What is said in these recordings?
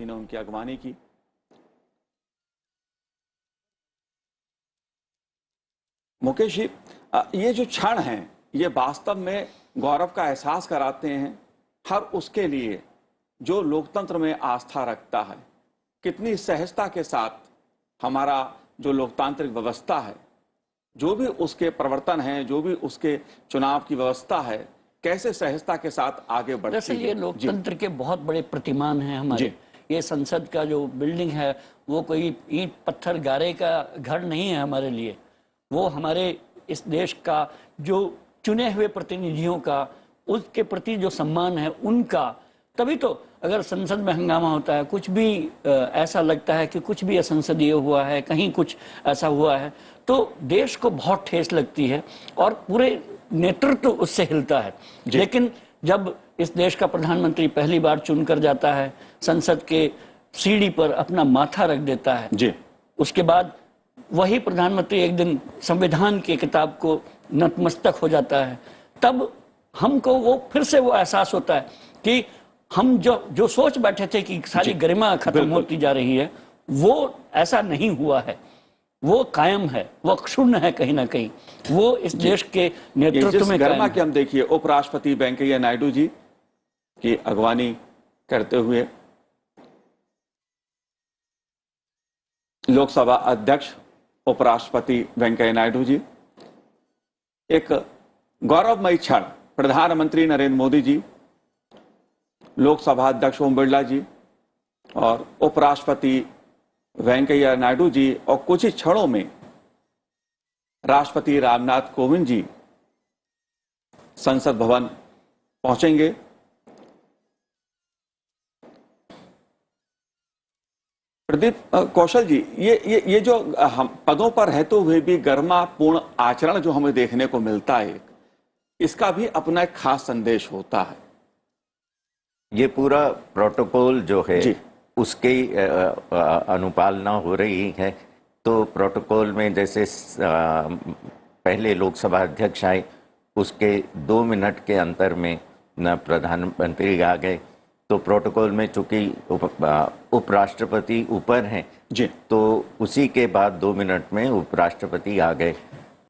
ने उनकी अगवानी की। मुकेश जी, ये जो क्षण हैं ये वास्तव में गौरव का एहसास कराते हैं हर उसके लिए जो लोकतंत्र में आस्था रखता है। कितनी सहजता के साथ हमारा जो लोकतांत्रिक व्यवस्था है, जो भी उसके प्रवर्तन हैं, जो भी उसके चुनाव की व्यवस्था है, कैसे सहजता के साथ आगे बढ़ती दरअसल है। ये लोकतंत्र के बहुत बड़े प्रतिमान हैं हमारे। ये संसद का जो बिल्डिंग है वो कोई ईंट पत्थर गारे का घर नहीं है हमारे लिए। वो हमारे इस देश का जो चुने हुए प्रतिनिधियों का उसके प्रति जो सम्मान है उनका। तभी तो अगर संसद में हंगामा होता है, कुछ भी ऐसा लगता है कि कुछ भी असंसदीय हुआ है, कहीं कुछ ऐसा हुआ है, तो देश को बहुत ठेस लगती है और पूरे नेतृत्व उससे हिलता है। लेकिन जब इस देश का प्रधानमंत्री पहली बार चुनकर जाता है, संसद के सीढ़ी पर अपना माथा रख देता है जी, उसके बाद वही प्रधानमंत्री एक दिन संविधान की किताब को नतमस्तक हो जाता है, तब हमको वो फिर से वो एहसास होता है कि हम जो सोच बैठे थे कि सारी गरिमा खत्म होती जा रही है, वो ऐसा नहीं हुआ है। वो कायम है, वो अक्षुण्ण है कहीं ना कहीं, वो इस देश के नेतृत्व में गरिमा की हम देखिए उपराष्ट्रपति वेंकैया नायडू जी की अगवानी करते हुए लोकसभा अध्यक्ष उपराष्ट्रपति वेंकैया नायडू जी, एक गौरवमयी क्षण प्रधानमंत्री नरेंद्र मोदी जी, लोकसभा अध्यक्ष ओम बिरला जी और उपराष्ट्रपति वेंकैया नायडू जी, और कुछ ही क्षणों में राष्ट्रपति रामनाथ कोविंद जी संसद भवन पहुंचेंगे। प्रदीप कौशल जी, ये जो हम पदों पर रहते हुए भी गर्मापूर्ण आचरण जो हमें देखने को मिलता है, इसका भी अपना एक खास संदेश होता है। ये पूरा प्रोटोकॉल जो है उसके अनुपालना हो रही है। तो प्रोटोकॉल में जैसे पहले लोकसभा अध्यक्ष आए, उसके 2 मिनट के अंतर में न प्रधानमंत्री आ गए। तो प्रोटोकॉल में चूंकि उपराष्ट्रपति ऊपर हैं जी, तो उसी के बाद 2 मिनट में उपराष्ट्रपति आ गए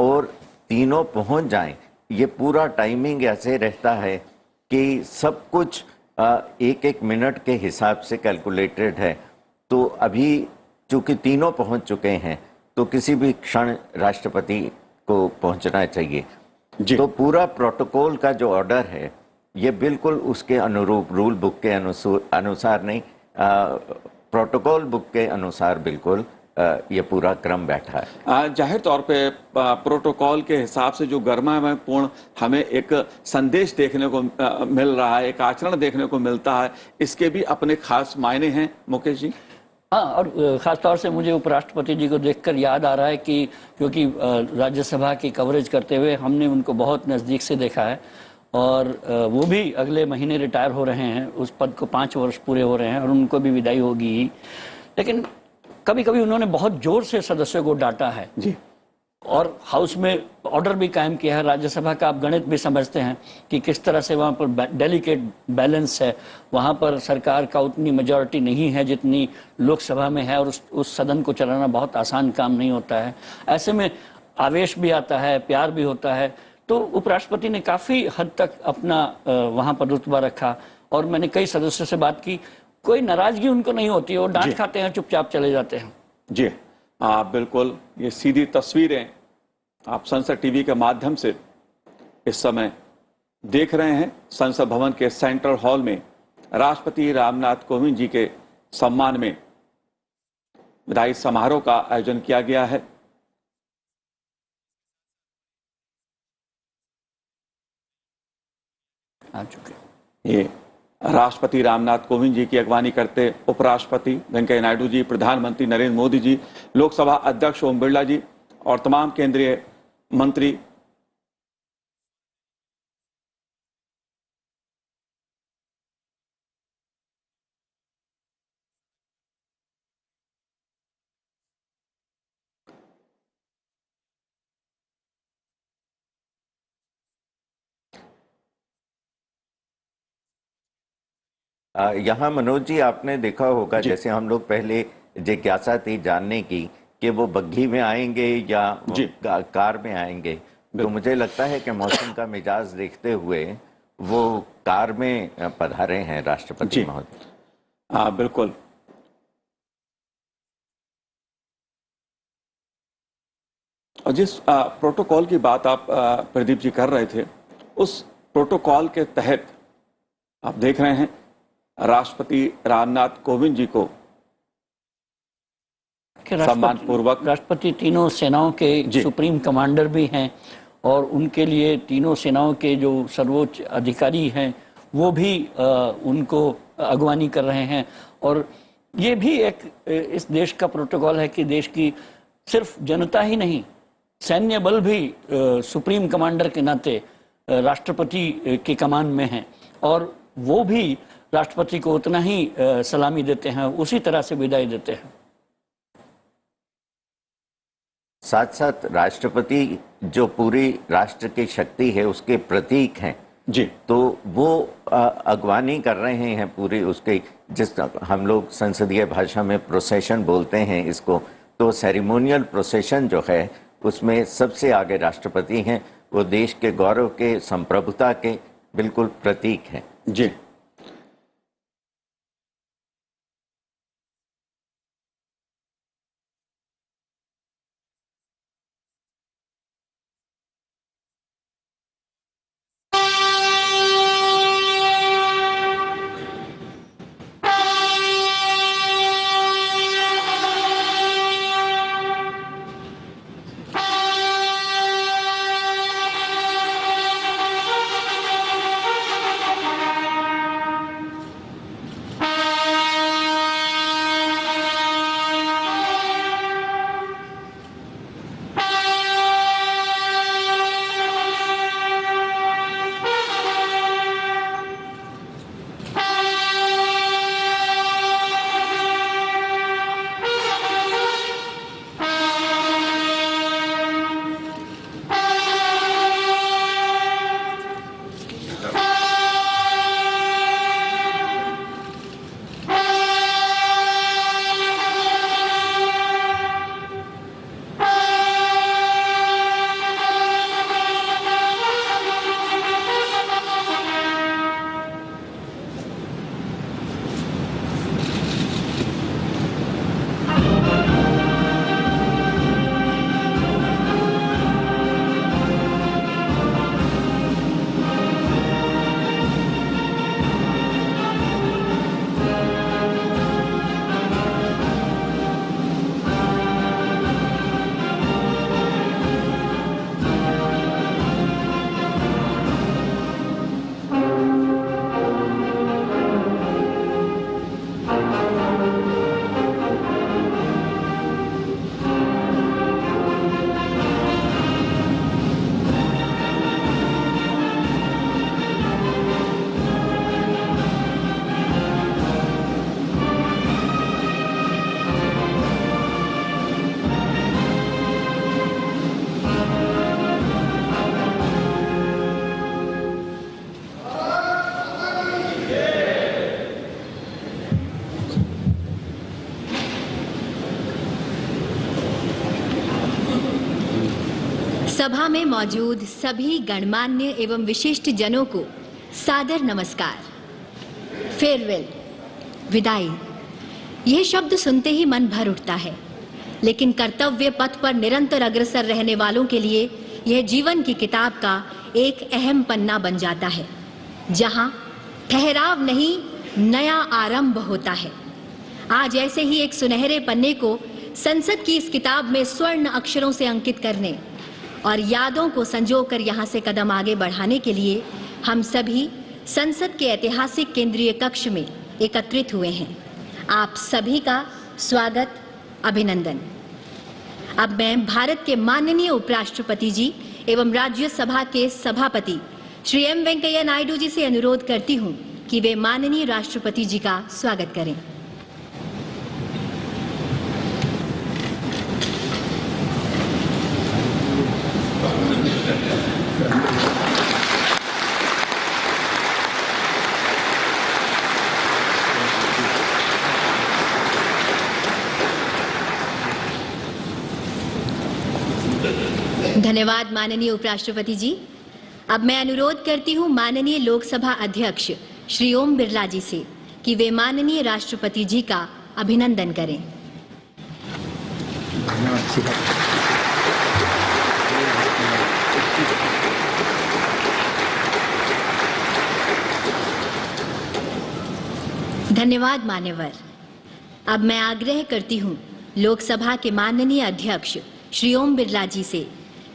और तीनों पहुंच जाएं। ये पूरा टाइमिंग ऐसे रहता है कि सब कुछ एक एक मिनट के हिसाब से कैलकुलेटेड है। तो अभी चूंकि तीनों पहुंच चुके हैं तो किसी भी क्षण राष्ट्रपति को पहुंचना चाहिए जी। तो पूरा प्रोटोकॉल का जो ऑर्डर है ये बिल्कुल उसके अनुरूप रूल बुक के अनुसार नहीं, प्रोटोकॉल बुक के अनुसार बिल्कुल ये पूरा क्रम बैठा है। जाहिर तौर पे प्रोटोकॉल के हिसाब से जो गर्मापूर्ण हमें एक संदेश देखने को मिल रहा है, एक आचरण देखने को मिलता है, इसके भी अपने खास मायने हैं मुकेश जी। हाँ, और ख़ास तौर से मुझे उपराष्ट्रपति जी को देखकर याद आ रहा है कि क्योंकि राज्यसभा की कवरेज करते हुए हमने उनको बहुत नज़दीक से देखा है और वो भी अगले महीने रिटायर हो रहे हैं, उस पद को 5 वर्ष पूरे हो रहे हैं और उनको भी विदाई होगी ही। लेकिन कभी कभी उन्होंने बहुत जोर से सदस्यों को डांटा है जी, और हाउस में ऑर्डर भी कायम किया है। राज्यसभा का आप गणित भी समझते हैं कि किस तरह से वहाँ पर डेलिकेट बैलेंस है, वहाँ पर सरकार का उतनी मेजॉरिटी नहीं है जितनी लोकसभा में है और उस सदन को चलाना बहुत आसान काम नहीं होता है। ऐसे में आवेश भी आता है, प्यार भी होता है। तो उपराष्ट्रपति ने काफ़ी हद तक अपना वहाँ पर रुतबा रखा और मैंने कई सदस्यों से बात की, कोई नाराजगी उनको नहीं होती है, वो डांट खाते हैं, चुपचाप चले जाते हैं जी। बिल्कुल, ये सीधी तस्वीरें आप संसद टीवी के माध्यम से इस समय देख रहे हैं। संसद भवन के सेंट्रल हॉल में राष्ट्रपति रामनाथ कोविंद जी के सम्मान में विदाई समारोह का आयोजन किया गया है। आ चुके ये राष्ट्रपति रामनाथ कोविंद जी की अगवानी करते उपराष्ट्रपति वेंकैया नायडू जी, प्रधानमंत्री नरेंद्र मोदी जी, लोकसभा अध्यक्ष ओम बिरला जी और तमाम केंद्रीय मंत्री यहाँ मनोज जी आपने देखा होगा, जैसे हम लोग पहले जिज्ञासा थी जानने की कि वो बग्घी में आएंगे या वो कार में आएंगे, तो मुझे लगता है कि मौसम का मिजाज देखते हुए वो कार में पधारे हैं राष्ट्रपति महोदय। हाँ बिल्कुल। और जिस प्रोटोकॉल की बात आप प्रदीप जी कर रहे थे, उस प्रोटोकॉल के तहत आप देख रहे हैं राष्ट्रपति रामनाथ कोविंद जी को सम्मान पूर्वक, राष्ट्रपति तीनों सेनाओं के सुप्रीम कमांडर भी हैं और उनके लिए तीनों सेनाओं के जो सर्वोच्च अधिकारी हैं वो भी उनको अगवानी कर रहे हैं। और ये भी एक इस देश का प्रोटोकॉल है कि देश की सिर्फ जनता ही नहीं, सैन्य बल भी सुप्रीम कमांडर के नाते राष्ट्रपति के कमान में है और वो भी राष्ट्रपति को उतना ही सलामी देते हैं, उसी तरह से विदाई देते हैं। साथ साथ राष्ट्रपति जो पूरी राष्ट्र की शक्ति है उसके प्रतीक हैं जी, तो वो अगवानी कर रहे हैं पूरी उसके, जिस हम लोग संसदीय भाषा में प्रोसेशन बोलते हैं इसको, तो सेरेमोनियल प्रोसेशन जो है उसमें सबसे आगे राष्ट्रपति हैं। वो देश के गौरव के, संप्रभुता के बिल्कुल प्रतीक हैं। जी सभा में मौजूद सभी गणमान्य एवं विशिष्ट जनों को सादर नमस्कार। फेयरवेल, विदाई, यह शब्द सुनते ही मन भर उठता है, लेकिन कर्तव्य पथ पर निरंतर अग्रसर रहने वालों के लिए यह जीवन की किताब का एक अहम पन्ना बन जाता है, जहां ठहराव नहीं, नया आरंभ होता है। आज ऐसे ही एक सुनहरे पन्ने को संसद की इस किताब में स्वर्ण अक्षरों से अंकित करने और यादों को संजोकर यहाँ से कदम आगे बढ़ाने के लिए हम सभी संसद के ऐतिहासिक केंद्रीय कक्ष में एकत्रित हुए हैं। आप सभी का स्वागत, अभिनंदन। अब मैं भारत के माननीय उपराष्ट्रपति जी एवं राज्यसभा के सभापति श्री एम वेंकैया नायडू जी से अनुरोध करती हूँ कि वे माननीय राष्ट्रपति जी का स्वागत करें। धन्यवाद माननीय उपराष्ट्रपति जी। अब मैं अनुरोध करती हूं माननीय लोकसभा अध्यक्ष श्री ओम बिरला जी से कि वे माननीय राष्ट्रपति जी का अभिनंदन करें। धन्यवाद मान्यवर। अब मैं आग्रह करती हूं लोकसभा के माननीय अध्यक्ष श्री ओम बिरला जी से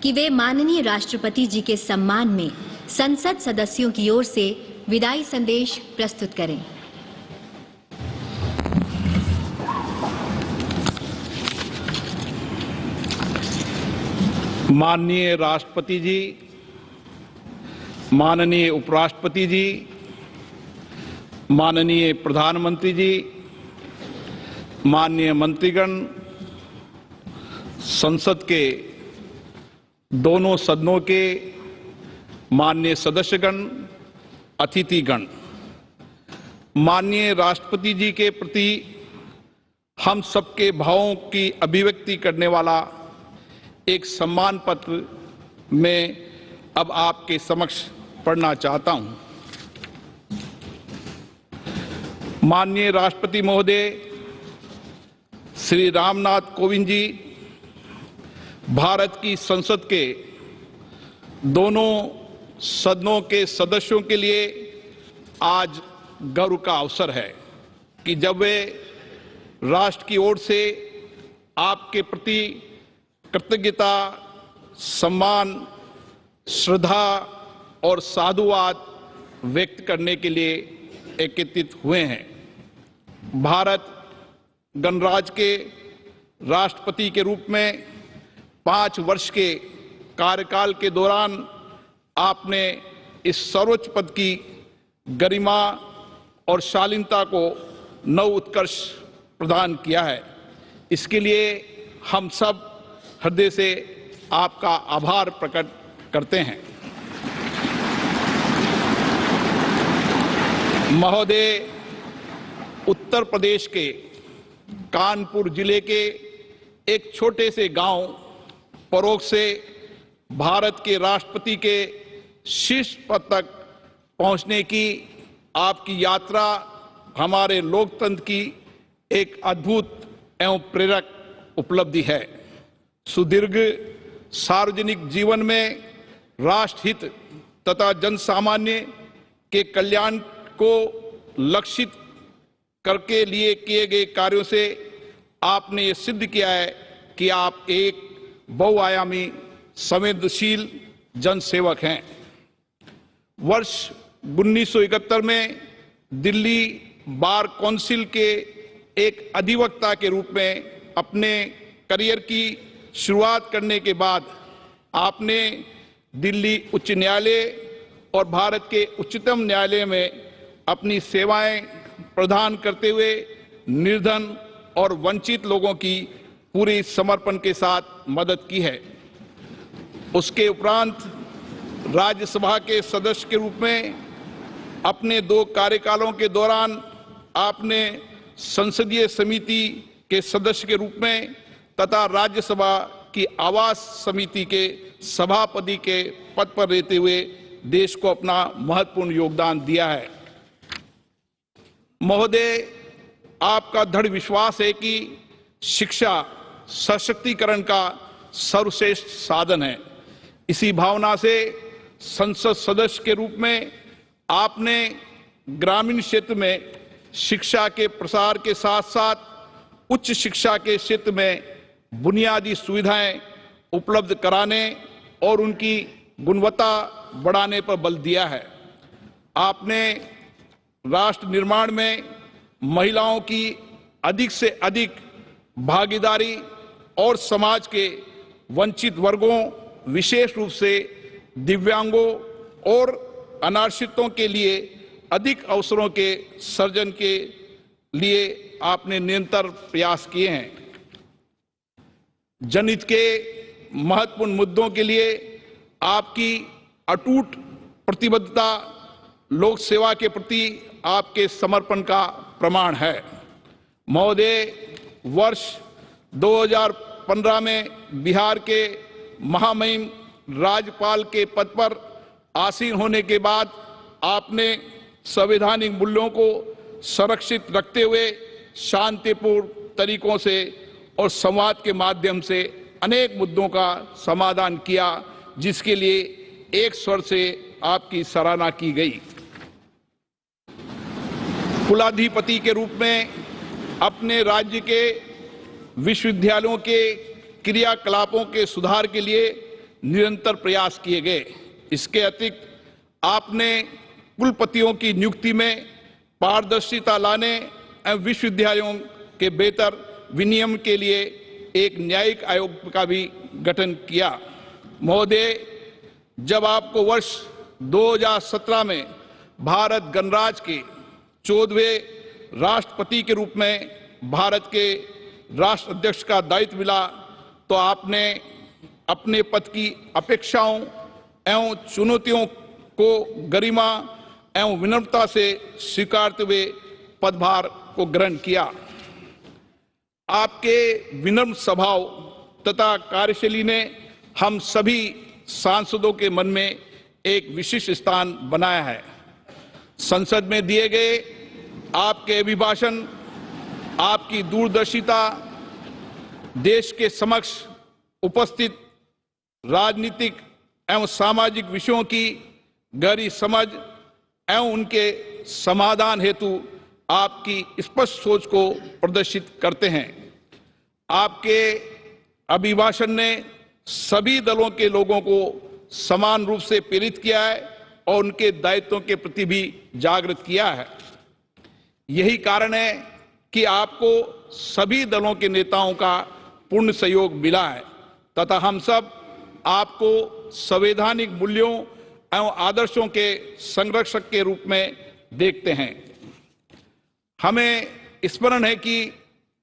कि वे माननीय राष्ट्रपति जी के सम्मान में संसद सदस्यों की ओर से विदाई संदेश प्रस्तुत करें। माननीय राष्ट्रपति जी, माननीय उपराष्ट्रपति जी, माननीय प्रधानमंत्री जी, माननीय मंत्रीगण, संसद के दोनों सदनों के माननीय सदस्यगण, अतिथिगण, माननीय राष्ट्रपति जी के प्रति हम सबके भावों की अभिव्यक्ति करने वाला एक सम्मान पत्र मैं अब आपके समक्ष पढ़ना चाहता हूं। माननीय राष्ट्रपति महोदय श्री रामनाथ कोविंद जी, भारत की संसद के दोनों सदनों के सदस्यों के लिए आज गर्व का अवसर है कि जब वे राष्ट्र की ओर से आपके प्रति कृतज्ञता, सम्मान, श्रद्धा और साधुवाद व्यक्त करने के लिए एकत्रित हुए हैं। भारत गणराज्य के राष्ट्रपति के रूप में 5 वर्ष के कार्यकाल के दौरान आपने इस सर्वोच्च पद की गरिमा और शालीनता को नव उत्कर्ष प्रदान किया है। इसके लिए हम सब हृदय से आपका आभार प्रकट करते हैं। महोदय, उत्तर प्रदेश के कानपुर जिले के एक छोटे से गांव परोग से भारत के राष्ट्रपति के शीर्ष पद तक पहुंचने की आपकी यात्रा हमारे लोकतंत्र की एक अद्भुत एवं प्रेरक उपलब्धि है। सुदीर्घ सार्वजनिक जीवन में राष्ट्रहित तथा जनसामान्य के कल्याण को लक्षित करके लिए किए गए कार्यों से आपने ये सिद्ध किया है कि आप एक बहुआयामी संवेदनशील जनसेवक हैं। वर्ष 1971 में दिल्ली बार काउंसिल के एक अधिवक्ता के रूप में अपने करियर की शुरुआत करने के बाद आपने दिल्ली उच्च न्यायालय और भारत के उच्चतम न्यायालय में अपनी सेवाएं प्रदान करते हुए निर्धन और वंचित लोगों की पूरी समर्पण के साथ मदद की है। उसके उपरांत राज्यसभा के सदस्य के रूप में अपने 2 कार्यकालों के दौरान आपने संसदीय समिति के सदस्य के रूप में तथा राज्यसभा की आवास समिति के सभापति के पद पर रहते हुए देश को अपना महत्वपूर्ण योगदान दिया है। महोदय, आपका दृढ़ विश्वास है कि शिक्षा सशक्तिकरण का सर्वश्रेष्ठ साधन है। इसी भावना से संसद सदस्य के रूप में आपने ग्रामीण क्षेत्र में शिक्षा के प्रसार के साथ साथ उच्च शिक्षा के क्षेत्र में बुनियादी सुविधाएं उपलब्ध कराने और उनकी गुणवत्ता बढ़ाने पर बल दिया है। आपने राष्ट्र निर्माण में महिलाओं की अधिक से अधिक भागीदारी और समाज के वंचित वर्गों, विशेष रूप से दिव्यांगों और अनाश्रितों के लिए अधिक अवसरों के सृजन के लिए आपने निरंतर प्रयास किए हैं। जनहित के महत्वपूर्ण मुद्दों के लिए आपकी अटूट प्रतिबद्धता लोक सेवा के प्रति आपके समर्पण का प्रमाण है। महोदय, वर्ष 2015 में बिहार के महामहिम राज्यपाल के पद पर आसीन होने के बाद आपने संवैधानिक मूल्यों को संरक्षित रखते हुए शांतिपूर्ण तरीकों से और संवाद के माध्यम से अनेक मुद्दों का समाधान किया, जिसके लिए एक स्वर से आपकी सराहना की गई। कुलाधिपति के रूप में अपने राज्य के विश्वविद्यालयों के क्रियाकलापों के सुधार के लिए निरंतर प्रयास किए गए। इसके अतिरिक्त आपने कुलपतियों की नियुक्ति में पारदर्शिता लाने एवं विश्वविद्यालयों के बेहतर विनियमन के लिए एक न्यायिक आयोग का भी गठन किया। महोदय, जब आपको वर्ष 2017 में भारत गणराज्य के 14वें राष्ट्रपति के रूप में भारत के राष्ट्राध्यक्ष का दायित्व मिला, तो आपने अपने पद की अपेक्षाओं एवं चुनौतियों को गरिमा एवं विनम्रता से स्वीकारते हुए पदभार को ग्रहण किया। आपके विनम्र स्वभाव तथा कार्यशैली ने हम सभी सांसदों के मन में एक विशिष्ट स्थान बनाया है। संसद में दिए गए आपके अभिभाषण, आपकी दूरदर्शिता देश के समक्ष उपस्थित राजनीतिक एवं सामाजिक विषयों की गहरी समझ एवं उनके समाधान हेतु आपकी स्पष्ट सोच को प्रदर्शित करते हैं। आपके अभिभाषण ने सभी दलों के लोगों को समान रूप से प्रेरित किया है और उनके दायित्वों के प्रति भी जागृत किया है। यही कारण है कि आपको सभी दलों के नेताओं का पूर्ण सहयोग मिला है तथा हम सब आपको संवैधानिक मूल्यों एवं आदर्शों के संरक्षक के रूप में देखते हैं। हमें स्मरण है कि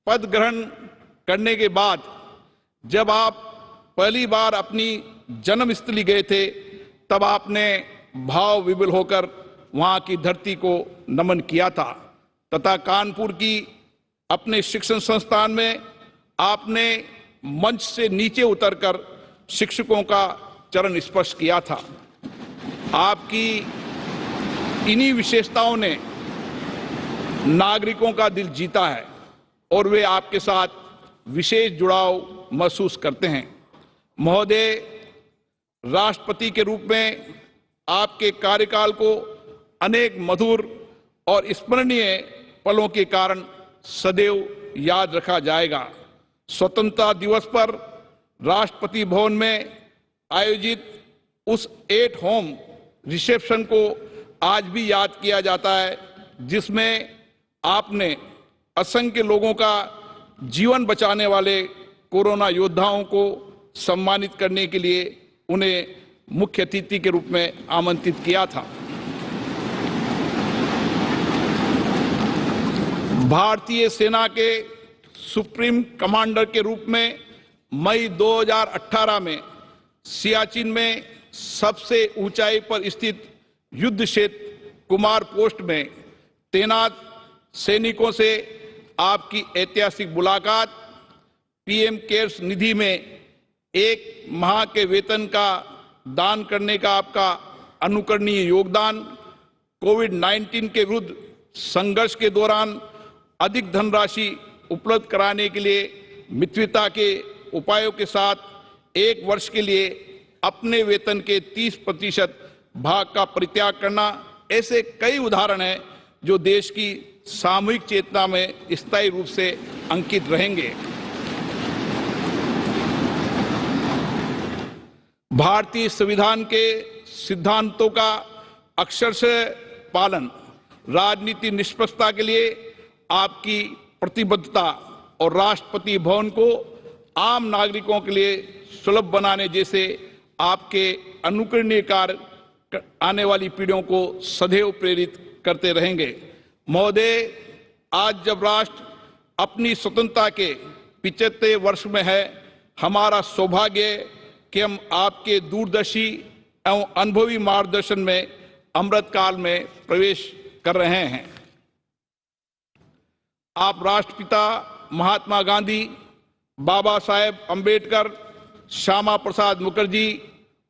पद ग्रहण करने के बाद जब आप पहली बार अपनी जन्मस्थली गए थे, तब आपने भाव विभोर होकर वहां की धरती को नमन किया था तथा कानपुर की अपने शिक्षण संस्थान में आपने मंच से नीचे उतरकर शिक्षकों का चरण स्पर्श किया था। आपकी इन्हीं विशेषताओं ने नागरिकों का दिल जीता है और वे आपके साथ विशेष जुड़ाव महसूस करते हैं। महोदय, राष्ट्रपति के रूप में आपके कार्यकाल को अनेक मधुर और स्मरणीय पलों के कारण सदैव याद रखा जाएगा। स्वतंत्रता दिवस पर राष्ट्रपति भवन में आयोजित उस एट होम रिसेप्शन को आज भी याद किया जाता है, जिसमें आपने असंख्य लोगों का जीवन बचाने वाले कोरोना योद्धाओं को सम्मानित करने के लिए उन्हें मुख्य अतिथि के रूप में आमंत्रित किया था। भारतीय सेना के सुप्रीम कमांडर के रूप में मई 2018 में सियाचिन में सबसे ऊंचाई पर स्थित युद्ध क्षेत्र कुमार पोस्ट में तैनात सैनिकों से आपकी ऐतिहासिक मुलाकात, पीएम केयर्स निधि में 1 माह के वेतन का दान करने का आपका अनुकरणीय योगदान, कोविड-19 के विरुद्ध संघर्ष के दौरान अधिक धनराशि उपलब्ध कराने के लिए मित्रता के उपायों के साथ 1 वर्ष के लिए अपने वेतन के 30% भाग का परित्याग करना, ऐसे कई उदाहरण हैं जो देश की सामूहिक चेतना में स्थायी रूप से अंकित रहेंगे। भारतीय संविधान के सिद्धांतों का अक्षरशः पालन, राजनीति निष्पक्षता के लिए आपकी प्रतिबद्धता और राष्ट्रपति भवन को आम नागरिकों के लिए सुलभ बनाने जैसे आपके अनुकरणीय कार्य आने वाली पीढ़ियों को सदैव प्रेरित करते रहेंगे। महोदय, आज जब राष्ट्र अपनी स्वतंत्रता के 75वें वर्ष में है, हमारा सौभाग्य है कि हम आपके दूरदर्शी एवं अनुभवी मार्गदर्शन में अमृतकाल में प्रवेश कर रहे हैं। आप राष्ट्रपिता महात्मा गांधी, बाबा साहेब अंबेडकर, श्यामा प्रसाद मुखर्जी,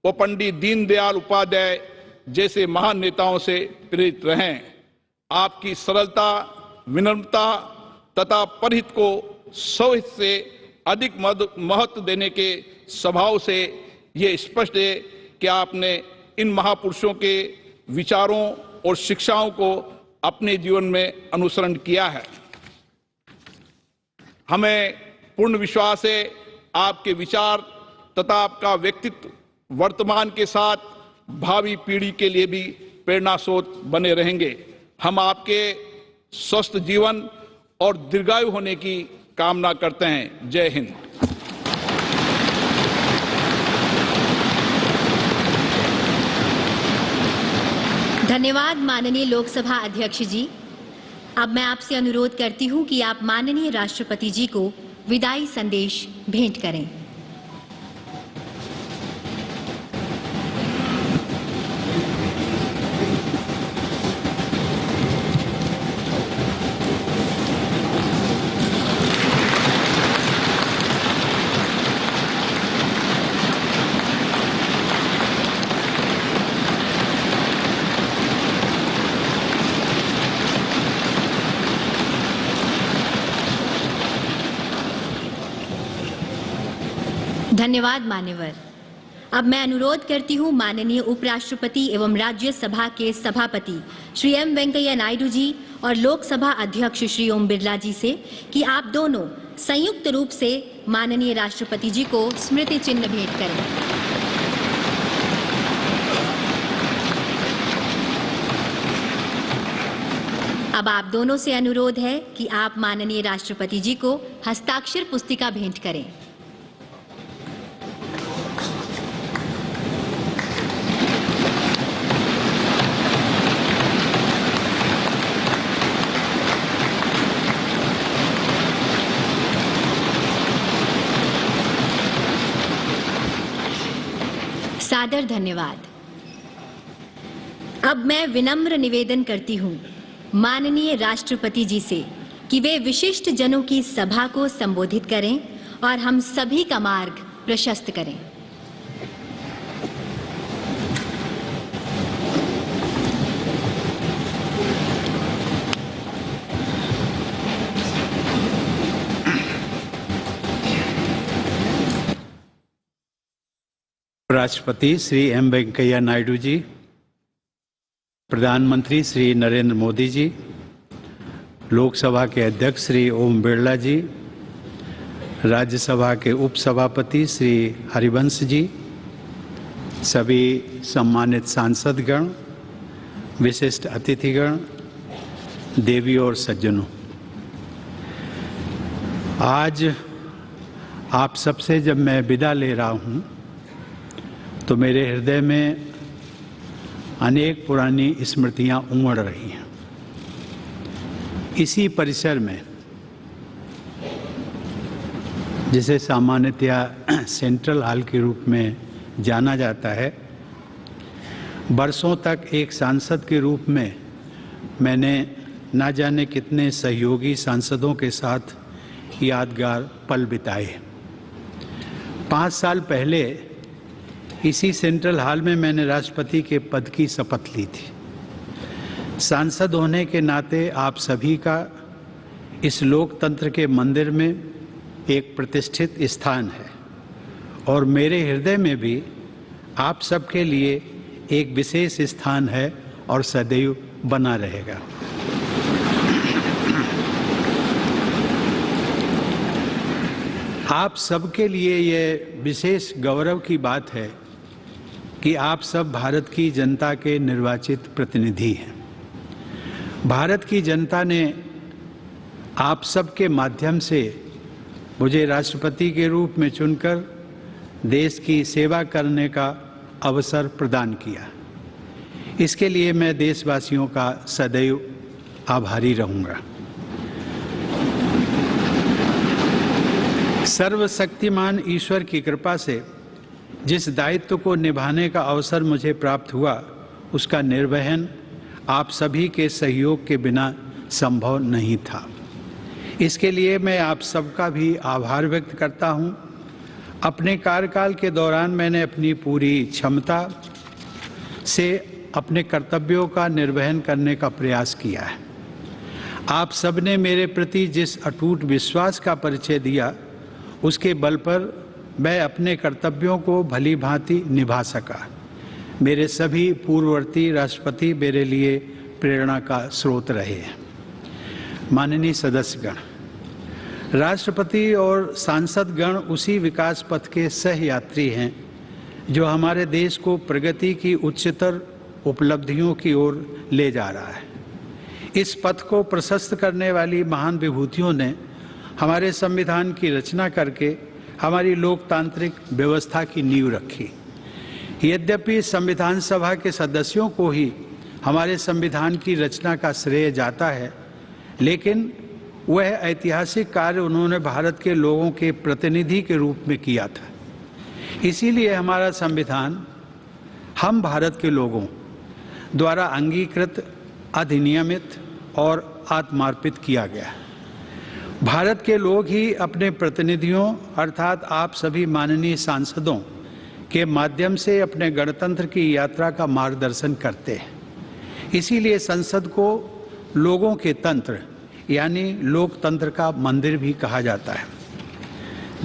वो पंडित दीनदयाल उपाध्याय जैसे महान नेताओं से प्रेरित रहें। आपकी सरलता, विनम्रता तथा परहित को स्वहित से अधिक महत्व देने के स्वभाव से ये स्पष्ट है कि आपने इन महापुरुषों के विचारों और शिक्षाओं को अपने जीवन में अनुसरण किया है। हमें पूर्ण विश्वास है आपके विचार तथा आपका व्यक्तित्व वर्तमान के साथ भावी पीढ़ी के लिए भी प्रेरणा स्रोत बने रहेंगे। हम आपके स्वस्थ जीवन और दीर्घायु होने की कामना करते हैं। जय हिंद। धन्यवाद माननीय लोकसभा अध्यक्ष जी। अब मैं आपसे अनुरोध करती हूं कि आप माननीय राष्ट्रपति जी को विदाई संदेश भेंट करें। धन्यवाद मान्यवर। अब मैं अनुरोध करती हूं माननीय उपराष्ट्रपति एवं राज्यसभा के सभापति श्री एम वेंकैया नायडू जी और लोकसभा अध्यक्ष श्री ओम बिरला जी से कि आप दोनों संयुक्त रूप से माननीय राष्ट्रपति जी को स्मृति चिन्ह भेंट करें। अब आप दोनों से अनुरोध है कि आप माननीय राष्ट्रपति जी को हस्ताक्षर पुस्तिका भेंट करें। सादर धन्यवाद। अब मैं विनम्र निवेदन करती हूं माननीय राष्ट्रपति जी से कि वे विशिष्ट जनों की सभा को संबोधित करें और हम सभी का मार्ग प्रशस्त करें। राष्ट्रपति श्री एम वेंकैया नायडू जी, प्रधानमंत्री श्री नरेंद्र मोदी जी, लोकसभा के अध्यक्ष श्री ओम बिरला जी, राज्यसभा के उपसभापति श्री हरिवंश जी, सभी सम्मानित सांसदगण, विशिष्ट अतिथिगण, देवी और सज्जनों, आज आप सबसे जब मैं विदा ले रहा हूं तो मेरे हृदय में अनेक पुरानी स्मृतियां उमड़ रही हैं। इसी परिसर में, जिसे सामान्यतया सेंट्रल हॉल के रूप में जाना जाता है, बरसों तक एक सांसद के रूप में मैंने ना जाने कितने सहयोगी सांसदों के साथ यादगार पल बिताए। 5 साल पहले इसी सेंट्रल हॉल में मैंने राष्ट्रपति के पद की शपथ ली थी। सांसद होने के नाते आप सभी का इस लोकतंत्र के मंदिर में एक प्रतिष्ठित स्थान है और मेरे हृदय में भी आप सबके लिए एक विशेष स्थान है और सदैव बना रहेगा। आप सबके लिए ये विशेष गौरव की बात है कि आप सब भारत की जनता के निर्वाचित प्रतिनिधि हैं। भारत की जनता ने आप सब के माध्यम से मुझे राष्ट्रपति के रूप में चुनकर देश की सेवा करने का अवसर प्रदान किया। इसके लिए मैं देशवासियों का सदैव आभारी रहूंगा। सर्वशक्तिमान ईश्वर की कृपा से जिस दायित्व को निभाने का अवसर मुझे प्राप्त हुआ, उसका निर्वहन आप सभी के सहयोग के बिना संभव नहीं था। इसके लिए मैं आप सबका भी आभार व्यक्त करता हूं। अपने कार्यकाल के दौरान मैंने अपनी पूरी क्षमता से अपने कर्तव्यों का निर्वहन करने का प्रयास किया है। आप सबने मेरे प्रति जिस अटूट विश्वास का परिचय दिया, उसके बल पर मैं अपने कर्तव्यों को भली भांति निभा सका। मेरे सभी पूर्ववर्ती राष्ट्रपति मेरे लिए प्रेरणा का स्रोत रहे हैं। माननीय सदस्यगण, राष्ट्रपति और सांसदगण उसी विकास पथ के सहयात्री हैं जो हमारे देश को प्रगति की उच्चतर उपलब्धियों की ओर ले जा रहा है। इस पथ को प्रशस्त करने वाली महान विभूतियों ने हमारे संविधान की रचना करके हमारी लोकतांत्रिक व्यवस्था की नींव रखी। यद्यपि संविधान सभा के सदस्यों को ही हमारे संविधान की रचना का श्रेय जाता है, लेकिन वह ऐतिहासिक कार्य उन्होंने भारत के लोगों के प्रतिनिधि के रूप में किया था। इसीलिए हमारा संविधान हम भारत के लोगों द्वारा अंगीकृत, अधिनियमित और आत्मार्पित किया गया। भारत के लोग ही अपने प्रतिनिधियों अर्थात आप सभी माननीय सांसदों के माध्यम से अपने गणतंत्र की यात्रा का मार्गदर्शन करते हैं। इसीलिए संसद को लोगों के तंत्र यानी लोकतंत्र का मंदिर भी कहा जाता है।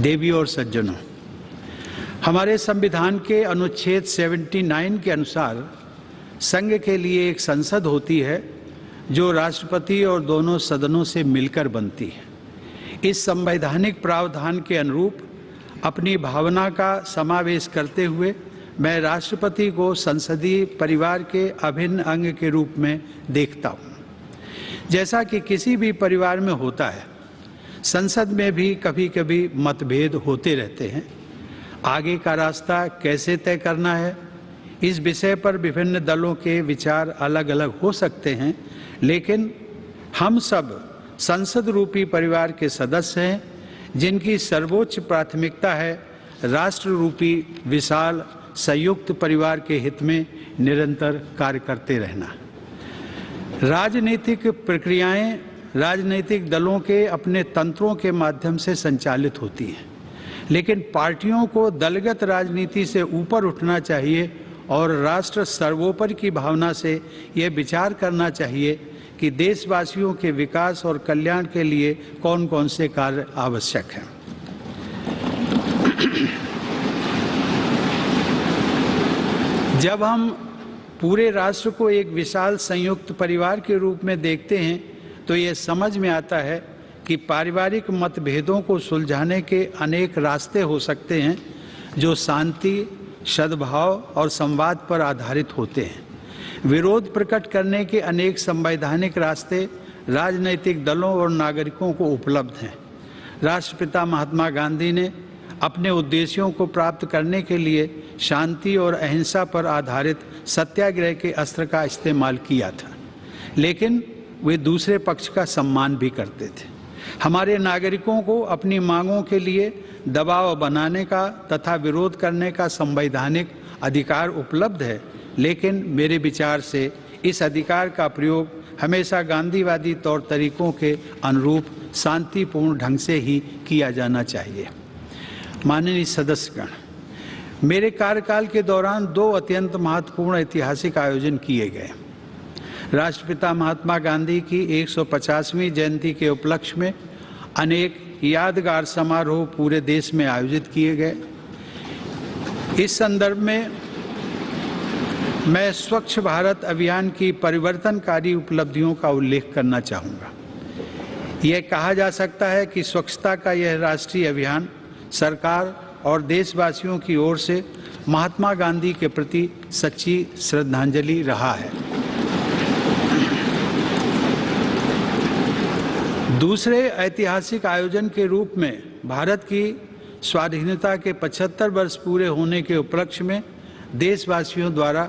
देवी और सज्जनों, हमारे संविधान के अनुच्छेद 79 के अनुसार संघ के लिए एक संसद होती है जो राष्ट्रपति और दोनों सदनों से मिलकर बनती है। इस संवैधानिक प्रावधान के अनुरूप अपनी भावना का समावेश करते हुए मैं राष्ट्रपति को संसदीय परिवार के अभिन्न अंग के रूप में देखता हूँ। जैसा कि किसी भी परिवार में होता है, संसद में भी कभी कभी मतभेद होते रहते हैं। आगे का रास्ता कैसे तय करना है, इस विषय पर विभिन्न दलों के विचार अलग अलग हो सकते हैं, लेकिन हम सब संसद रूपी परिवार के सदस्य हैं जिनकी सर्वोच्च प्राथमिकता है राष्ट्र रूपी विशाल संयुक्त परिवार के हित में निरंतर कार्य करते रहना। राजनीतिक प्रक्रियाएं राजनीतिक दलों के अपने तंत्रों के माध्यम से संचालित होती हैं, लेकिन पार्टियों को दलगत राजनीति से ऊपर उठना चाहिए और राष्ट्र सर्वोपरि की भावना से यह विचार करना चाहिए कि देशवासियों के विकास और कल्याण के लिए कौन कौन से कार्य आवश्यक हैं। जब हम पूरे राष्ट्र को एक विशाल संयुक्त परिवार के रूप में देखते हैं तो ये समझ में आता है कि पारिवारिक मतभेदों को सुलझाने के अनेक रास्ते हो सकते हैं जो शांति, सद्भाव और संवाद पर आधारित होते हैं। विरोध प्रकट करने के अनेक संवैधानिक रास्ते राजनीतिक दलों और नागरिकों को उपलब्ध हैं। राष्ट्रपिता महात्मा गांधी ने अपने उद्देश्यों को प्राप्त करने के लिए शांति और अहिंसा पर आधारित सत्याग्रह के अस्त्र का इस्तेमाल किया था, लेकिन वे दूसरे पक्ष का सम्मान भी करते थे। हमारे नागरिकों को अपनी मांगों के लिए दबाव बनाने का तथा विरोध करने का संवैधानिक अधिकार उपलब्ध है, लेकिन मेरे विचार से इस अधिकार का प्रयोग हमेशा गांधीवादी तौर तरीकों के अनुरूप शांतिपूर्ण ढंग से ही किया जाना चाहिए। माननीय सदस्यगण, मेरे कार्यकाल के दौरान 2 अत्यंत महत्वपूर्ण ऐतिहासिक आयोजन किए गए। राष्ट्रपिता महात्मा गांधी की 150वीं जयंती के उपलक्ष्य में अनेक यादगार समारोह पूरे देश में आयोजित किए गए। इस संदर्भ में मैं स्वच्छ भारत अभियान की परिवर्तनकारी उपलब्धियों का उल्लेख करना चाहूँगा। यह कहा जा सकता है कि स्वच्छता का यह राष्ट्रीय अभियान सरकार और देशवासियों की ओर से महात्मा गांधी के प्रति सच्ची श्रद्धांजलि रहा है। दूसरे ऐतिहासिक आयोजन के रूप में भारत की स्वाधीनता के 75 वर्ष पूरे होने के उपलक्ष्य में देशवासियों द्वारा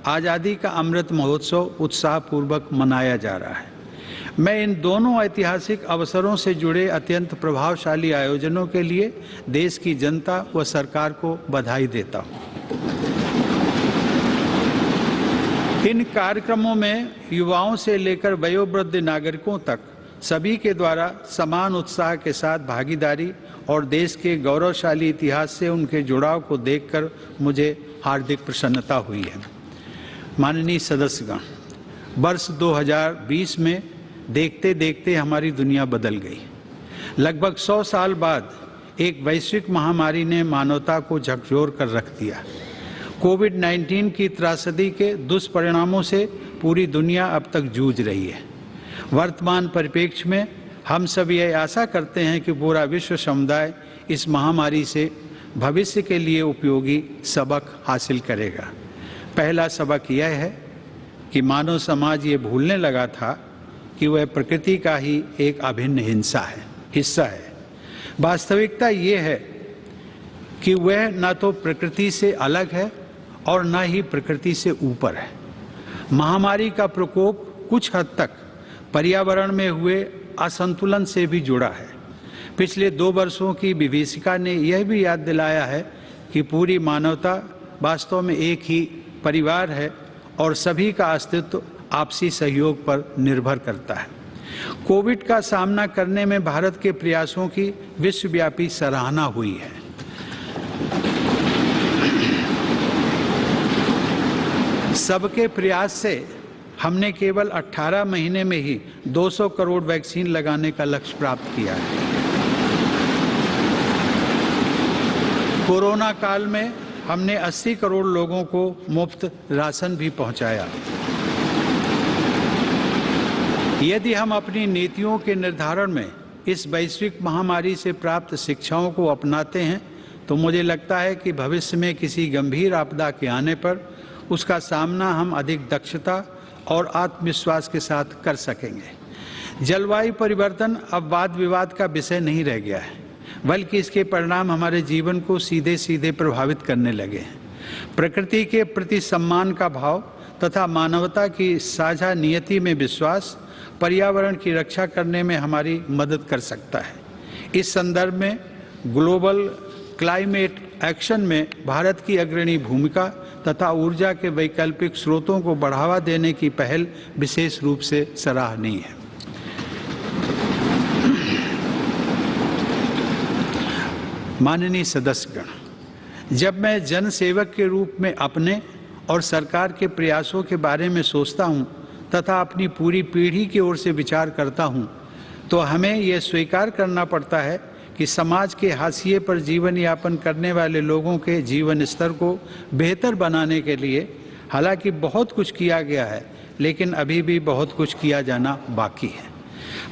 आज़ादी का अमृत महोत्सव उत्साहपूर्वक मनाया जा रहा है। मैं इन दोनों ऐतिहासिक अवसरों से जुड़े अत्यंत प्रभावशाली आयोजनों के लिए देश की जनता व सरकार को बधाई देता हूँ। इन कार्यक्रमों में युवाओं से लेकर वयोवृद्ध नागरिकों तक सभी के द्वारा समान उत्साह के साथ भागीदारी और देश के गौरवशाली इतिहास से उनके जुड़ाव को देखकर मुझे हार्दिक प्रसन्नता हुई है। माननीय सदस्यगण, वर्ष 2020 में देखते देखते हमारी दुनिया बदल गई। लगभग 100 साल बाद एक वैश्विक महामारी ने मानवता को झकझोर कर रख दिया। कोविड-19 की त्रासदी के दुष्परिणामों से पूरी दुनिया अब तक जूझ रही है। वर्तमान परिप्रेक्ष्य में हम सब ये आशा करते हैं कि पूरा विश्व समुदाय इस महामारी से भविष्य के लिए उपयोगी सबक हासिल करेगा। पहला सबक यह है कि मानव समाज ये भूलने लगा था कि वह प्रकृति का ही एक अभिन्न हिस्सा है। वास्तविकता ये है कि वह न तो प्रकृति से अलग है और न ही प्रकृति से ऊपर है। महामारी का प्रकोप कुछ हद तक पर्यावरण में हुए असंतुलन से भी जुड़ा है। पिछले 2 वर्षों की विभीषिका ने यह भी याद दिलाया है कि पूरी मानवता वास्तव में एक ही परिवार है और सभी का अस्तित्व आपसी सहयोग पर निर्भर करता है। कोविड का सामना करने में भारत के प्रयासों की विश्वव्यापी सराहना हुई है। सबके प्रयास से हमने केवल 18 महीने में ही 200 करोड़ वैक्सीन लगाने का लक्ष्य प्राप्त किया है। कोरोना काल में हमने 80 करोड़ लोगों को मुफ्त राशन भी पहुंचाया। यदि हम अपनी नीतियों के निर्धारण में इस वैश्विक महामारी से प्राप्त शिक्षाओं को अपनाते हैं तो मुझे लगता है कि भविष्य में किसी गंभीर आपदा के आने पर उसका सामना हम अधिक दक्षता और आत्मविश्वास के साथ कर सकेंगे। जलवायु परिवर्तन अब वाद विवाद का विषय नहीं रह गया है, बल्कि इसके परिणाम हमारे जीवन को सीधे सीधे प्रभावित करने लगे हैं। प्रकृति के प्रति सम्मान का भाव तथा मानवता की साझा नियति में विश्वास पर्यावरण की रक्षा करने में हमारी मदद कर सकता है। इस संदर्भ में ग्लोबल क्लाइमेट एक्शन में भारत की अग्रणी भूमिका तथा ऊर्जा के वैकल्पिक स्रोतों को बढ़ावा देने की पहल विशेष रूप से सराहनीय है। माननीय सदस्यगण, जब मैं जन सेवक के रूप में अपने और सरकार के प्रयासों के बारे में सोचता हूं तथा अपनी पूरी पीढ़ी की ओर से विचार करता हूं, तो हमें यह स्वीकार करना पड़ता है कि समाज के हाशिए पर जीवन यापन करने वाले लोगों के जीवन स्तर को बेहतर बनाने के लिए हालांकि बहुत कुछ किया गया है, लेकिन अभी भी बहुत कुछ किया जाना बाकी है।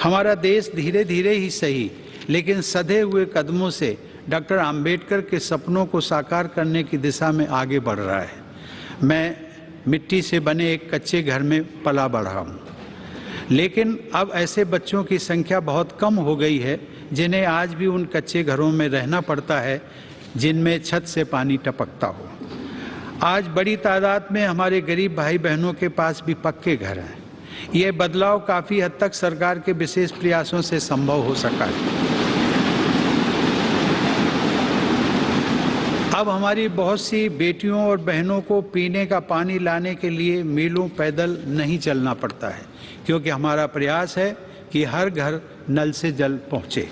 हमारा देश धीरे धीरे ही सही लेकिन सधे हुए कदमों से डॉक्टर आम्बेडकर के सपनों को साकार करने की दिशा में आगे बढ़ रहा है। मैं मिट्टी से बने एक कच्चे घर में पला बढ़ा हूँ, लेकिन अब ऐसे बच्चों की संख्या बहुत कम हो गई है जिन्हें आज भी उन कच्चे घरों में रहना पड़ता है जिनमें छत से पानी टपकता हो। आज बड़ी तादाद में हमारे गरीब भाई बहनों के पास भी पक्के घर हैं। ये बदलाव काफ़ी हद तक सरकार के विशेष प्रयासों से संभव हो सका है। अब हमारी बहुत सी बेटियों और बहनों को पीने का पानी लाने के लिए मीलों पैदल नहीं चलना पड़ता है, क्योंकि हमारा प्रयास है कि हर घर नल से जल पहुँचे।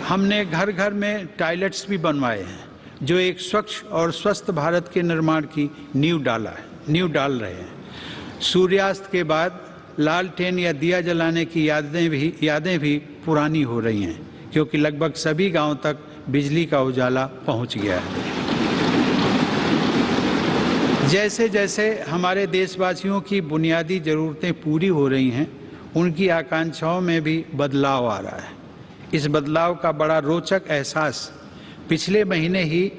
हमने घर घर में टॉयलेट्स भी बनवाए हैं, जो एक स्वच्छ और स्वस्थ भारत के निर्माण की नींव डाल रहे हैं। सूर्यास्त के बाद लालटेन या दिया जलाने की यादें भी पुरानी हो रही हैं, क्योंकि लगभग सभी गांव तक बिजली का उजाला पहुंच गया है। जैसे जैसे हमारे देशवासियों की बुनियादी ज़रूरतें पूरी हो रही हैं, उनकी आकांक्षाओं में भी बदलाव आ रहा है। इस बदलाव का बड़ा रोचक एहसास पिछले महीने ही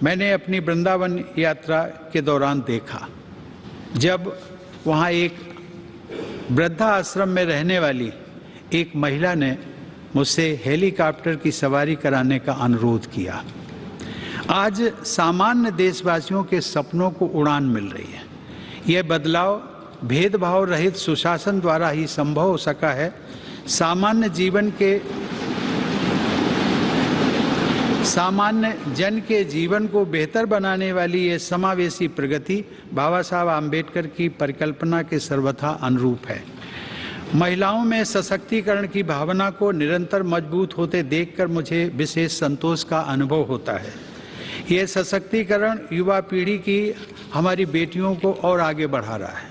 मैंने अपनी वृंदावन यात्रा के दौरान देखा, जब वहाँ एक वृद्धा आश्रम में रहने वाली एक महिला ने मुझसे हेलीकॉप्टर की सवारी कराने का अनुरोध किया। आज सामान्य देशवासियों के सपनों को उड़ान मिल रही है। यह बदलाव भेदभाव रहित सुशासन द्वारा ही संभव हो सका है। सामान्य जन के जीवन को बेहतर बनाने वाली ये समावेशी प्रगति बाबा साहब आम्बेडकर की परिकल्पना के सर्वथा अनुरूप है। महिलाओं में सशक्तिकरण की भावना को निरंतर मजबूत होते देखकर मुझे विशेष संतोष का अनुभव होता है। यह सशक्तिकरण युवा पीढ़ी की हमारी बेटियों को और आगे बढ़ा रहा है।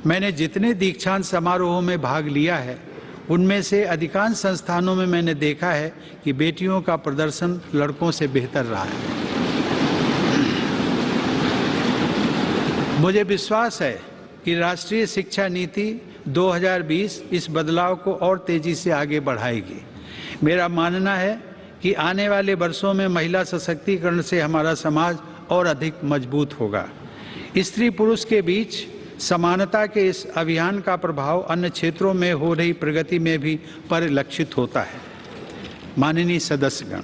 मैंने जितने दीक्षांत समारोहों में भाग लिया है, उनमें से अधिकांश संस्थानों में मैंने देखा है कि बेटियों का प्रदर्शन लड़कों से बेहतर रहा है। मुझे विश्वास है कि राष्ट्रीय शिक्षा नीति 2020 इस बदलाव को और तेजी से आगे बढ़ाएगी। मेरा मानना है कि आने वाले वर्षों में महिला सशक्तिकरण से हमारा समाज और अधिक मजबूत होगा। स्त्री पुरुष के बीच समानता के इस अभियान का प्रभाव अन्य क्षेत्रों में हो रही प्रगति में भी परिलक्षित होता है। माननीय सदस्यगण,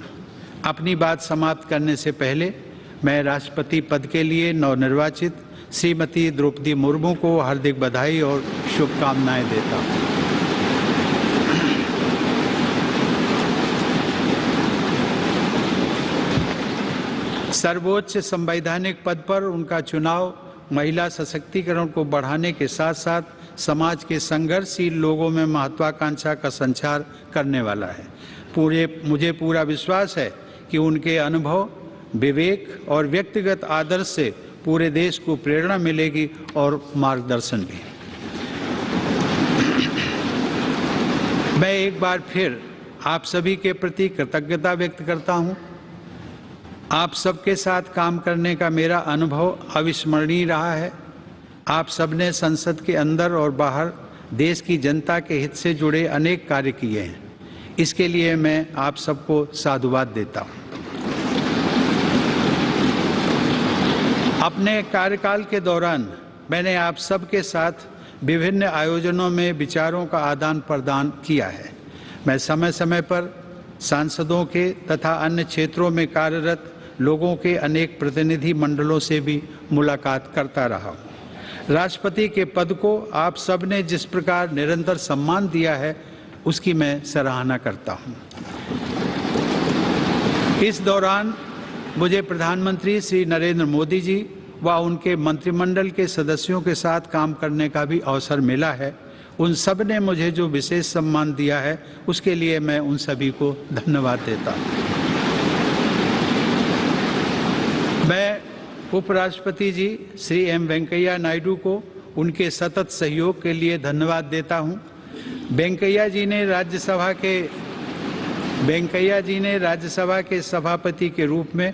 अपनी बात समाप्त करने से पहले मैं राष्ट्रपति पद के लिए नवनिर्वाचित श्रीमती द्रौपदी मुर्मू को हार्दिक बधाई और शुभकामनाएं देता हूं। सर्वोच्च संवैधानिक पद पर उनका चुनाव महिला सशक्तिकरण को बढ़ाने के साथ साथ समाज के संघर्षशील लोगों में महत्वाकांक्षा का संचार करने वाला है। मुझे पूरा विश्वास है कि उनके अनुभव, विवेक और व्यक्तिगत आदर्श से पूरे देश को प्रेरणा मिलेगी और मार्गदर्शन भी। मैं एक बार फिर आप सभी के प्रति कृतज्ञता व्यक्त करता हूं। आप सबके साथ काम करने का मेरा अनुभव अविस्मरणीय रहा है। आप सबने संसद के अंदर और बाहर देश की जनता के हित से जुड़े अनेक कार्य किए हैं। इसके लिए मैं आप सबको साधुवाद देता हूं। अपने कार्यकाल के दौरान मैंने आप सबके साथ विभिन्न आयोजनों में विचारों का आदान प्रदान किया है। मैं समय समय पर सांसदों के तथा अन्य क्षेत्रों में कार्यरत लोगों के अनेक प्रतिनिधि मंडलों से भी मुलाकात करता रहा हूँ। राष्ट्रपति के पद को आप सब ने जिस प्रकार निरंतर सम्मान दिया है, उसकी मैं सराहना करता हूँ। इस दौरान मुझे प्रधानमंत्री श्री नरेंद्र मोदी जी व उनके मंत्रिमंडल के सदस्यों के साथ काम करने का भी अवसर मिला है। उन सब ने मुझे जो विशेष सम्मान दिया है, उसके लिए मैं उन सभी को धन्यवाद देता हूँ। मैं उपराष्ट्रपति जी श्री एम वेंकैया नायडू को उनके सतत सहयोग के लिए धन्यवाद देता हूँ। वेंकैया जी ने राज्यसभा के सभापति के रूप में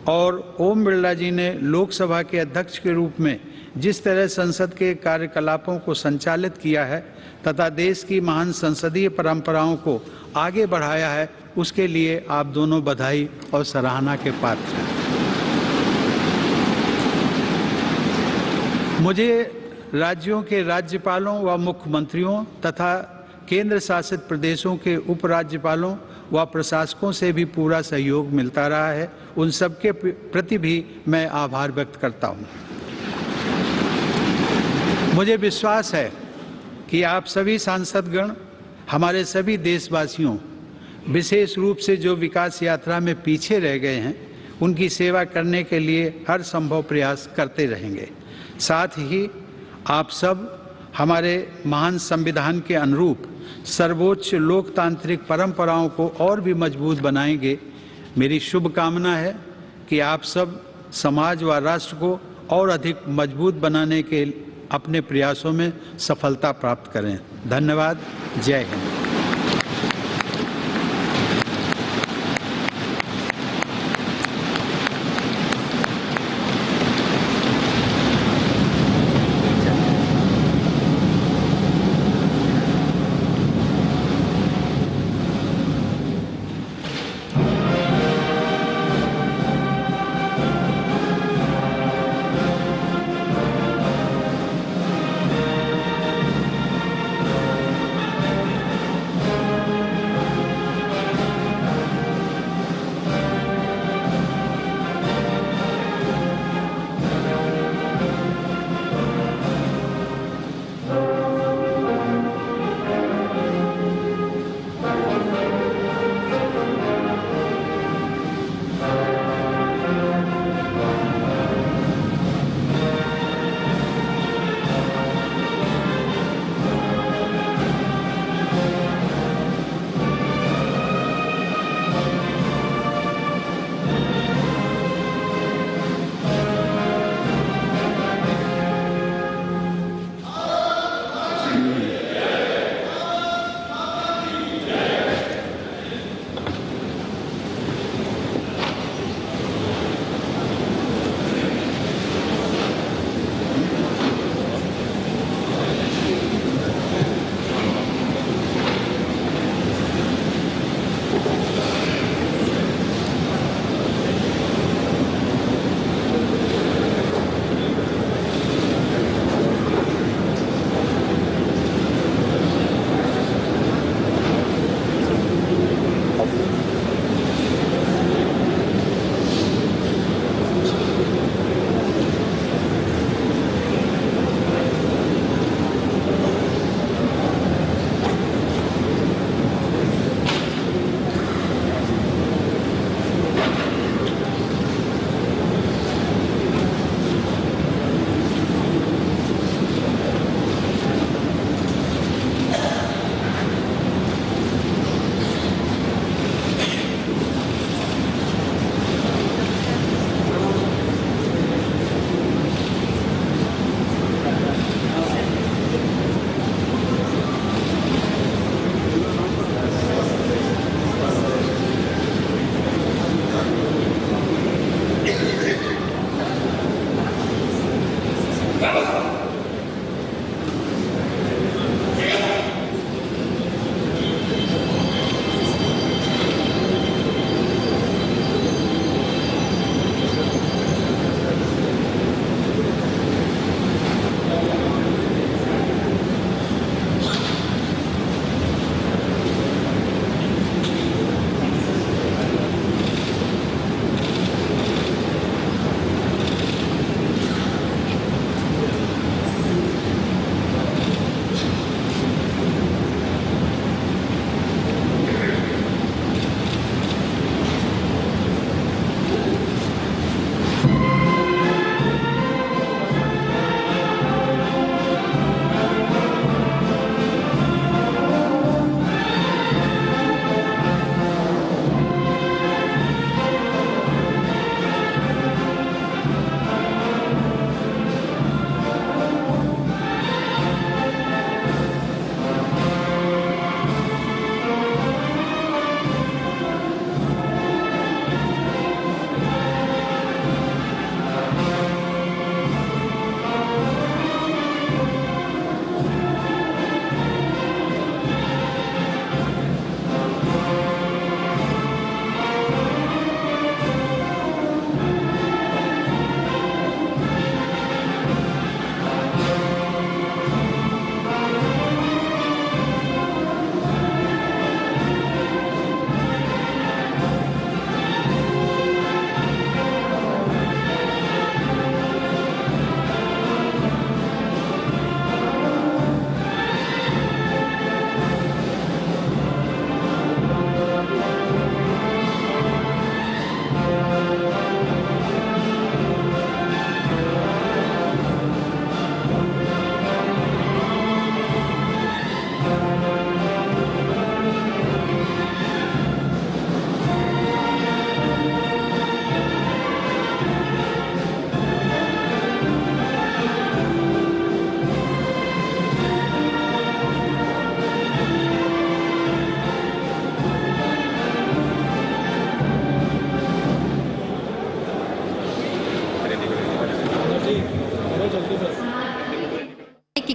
और ओम बिरला जी ने लोकसभा के अध्यक्ष के रूप में जिस तरह संसद के कार्यकलापों को संचालित किया है तथा देश की महान संसदीय परंपराओं को आगे बढ़ाया है, उसके लिए आप दोनों बधाई और सराहना के पात्र हैं। मुझे राज्यों के राज्यपालों व मुख्यमंत्रियों तथा केंद्र शासित प्रदेशों के उपराज्यपालों व प्रशासकों से भी पूरा सहयोग मिलता रहा है। उन सबके प्रति भी मैं आभार व्यक्त करता हूँ। मुझे विश्वास है कि आप सभी सांसदगण, हमारे सभी देशवासियों, विशेष रूप से जो विकास यात्रा में पीछे रह गए हैं, उनकी सेवा करने के लिए हर संभव प्रयास करते रहेंगे। साथ ही आप सब हमारे महान संविधान के अनुरूप सर्वोच्च लोकतांत्रिक परंपराओं को और भी मजबूत बनाएंगे। मेरी शुभकामना है कि आप सब समाज व राष्ट्र को और अधिक मजबूत बनाने के अपने प्रयासों में सफलता प्राप्त करें। धन्यवाद। जय हिंद।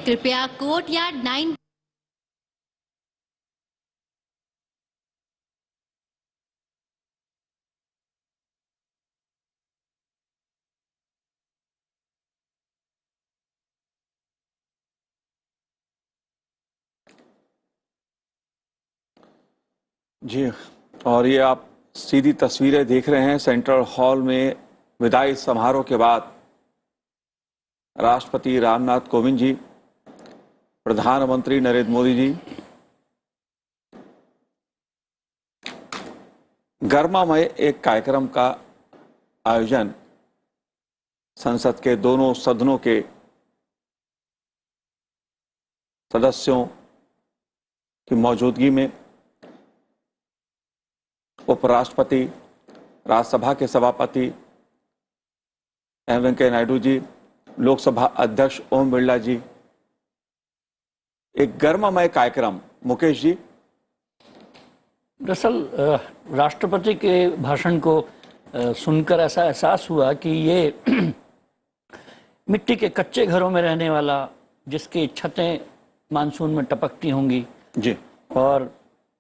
कृपया कोर्टयार्ड 9 जी, और ये आप सीधी तस्वीरें देख रहे हैं सेंट्रल हॉल में विदाई समारोह के बाद राष्ट्रपति रामनाथ कोविंद जी, प्रधानमंत्री नरेंद्र मोदी जी, गर्मामय एक कार्यक्रम का आयोजन संसद के दोनों सदनों के सदस्यों की मौजूदगी में उपराष्ट्रपति, राज्यसभा के सभापति एम वेंकैया नायडू जी, लोकसभा अध्यक्ष ओम बिरला जी, एक गर्ममय कार्यक्रम। मुकेश जी, दरअसल राष्ट्रपति के भाषण को सुनकर ऐसा एहसास हुआ कि ये मिट्टी के कच्चे घरों में रहने वाला, जिसकी छतें मानसून में टपकती होंगी जी, और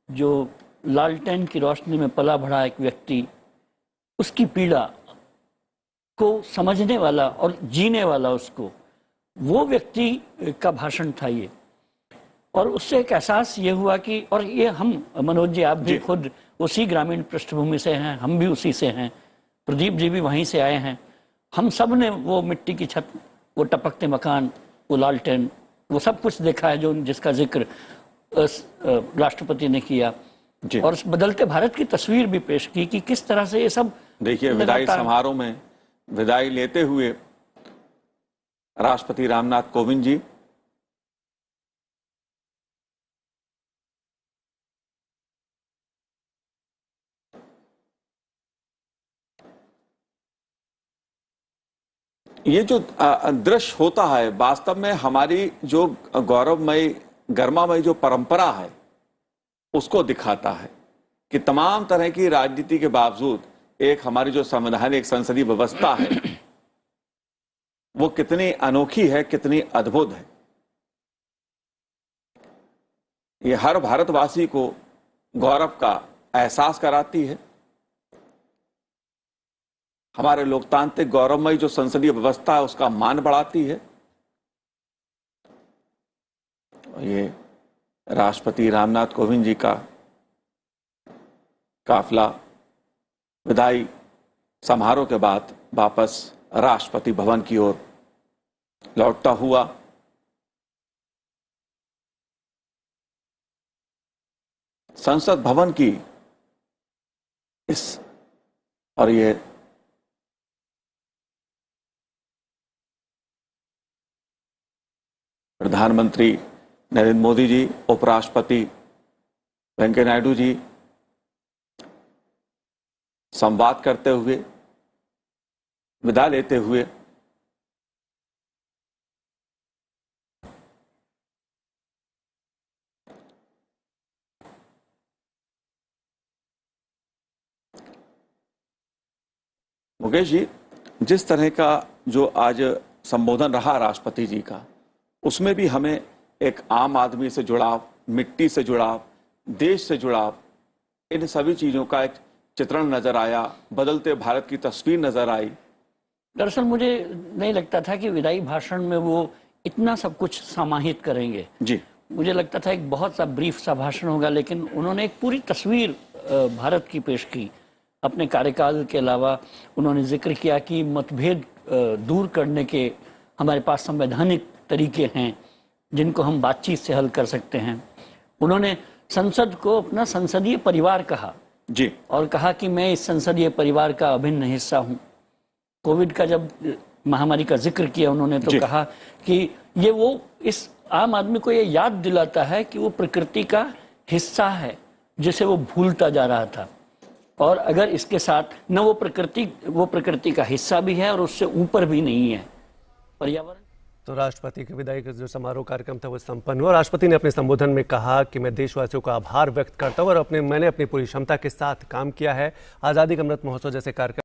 जो लालटेन की रोशनी में पला बढ़ा एक व्यक्ति, उसकी पीड़ा को समझने वाला और जीने वाला उसको, वो व्यक्ति का भाषण था ये। और उससे एक एहसास ये हुआ कि, और ये हम मनोज जी, आप भी खुद उसी ग्रामीण पृष्ठभूमि से हैं, हम भी उसी से हैं, प्रदीप जी भी वहीं से आए हैं, हम सब ने वो मिट्टी की छत, वो टपकते मकान, वो लालटेन, वो सब कुछ देखा है जो जिसका जिक्र राष्ट्रपति ने किया जी। और उस बदलते भारत की तस्वीर भी पेश की कि किस तरह से ये सब देखिए, विदाई समारोह में विदाई लेते हुए राष्ट्रपति रामनाथ कोविंद जी ये जो दृश्य होता है वास्तव में हमारी जो गौरवमयी गर्मामयी जो परंपरा है उसको दिखाता है कि तमाम तरह की राजनीति के बावजूद एक हमारी जो संवैधानिक संसदीय व्यवस्था है वो कितनी अनोखी है, कितनी अद्भुत है। ये हर भारतवासी को गौरव का एहसास कराती है। हमारे लोकतांत्रिक गौरवमयी जो संसदीय व्यवस्था है उसका मान बढ़ाती है। ये राष्ट्रपति रामनाथ कोविंद जी का काफिला विदाई समारोह के बाद वापस राष्ट्रपति भवन की ओर लौटता हुआ। संसद भवन की इस और ये प्रधानमंत्री नरेंद्र मोदी जी, उपराष्ट्रपति वेंकैया नायडू जी संवाद करते हुए, विदा लेते हुए मुकेश जी, जिस तरह का जो आज संबोधन रहा राष्ट्रपति जी का, उसमें भी हमें एक आम आदमी से जुड़ाव, मिट्टी से जुड़ाव, देश से जुड़ाव, इन सभी चीजों का एक चित्रण नजर आया, बदलते भारत की तस्वीर नजर आई। दरअसल मुझे नहीं लगता था कि विदाई भाषण में वो इतना सब कुछ समाहित करेंगे जी। मुझे लगता था एक बहुत सा ब्रीफ सा भाषण होगा, लेकिन उन्होंने एक पूरी तस्वीर भारत की पेश की। अपने कार्यकाल के अलावा उन्होंने जिक्र किया कि मतभेद दूर करने के हमारे पास संवैधानिक तरीके हैं जिनको हम बातचीत से हल कर सकते हैं। उन्होंने संसद को अपना संसदीय परिवार कहा जी, और कहा कि मैं इस संसदीय परिवार का अभिन्न हिस्सा हूं। कोविड का जब महामारी का जिक्र किया उन्होंने, तो कहा कि ये वो इस आम आदमी को ये याद दिलाता है कि वो प्रकृति का हिस्सा है जिसे वो भूलता जा रहा था, और अगर इसके साथ न वो प्रकृति का हिस्सा भी है और उससे ऊपर भी नहीं है पर्यावरण। तो राष्ट्रपति के विदाई का जो समारोह कार्यक्रम था वो संपन्न हुआ। राष्ट्रपति ने अपने संबोधन में कहा कि मैं देशवासियों का आभार व्यक्त करता हूं और मैंने अपनी पूरी क्षमता के साथ काम किया है। आज़ादी का अमृत महोत्सव जैसे कार्यक्रम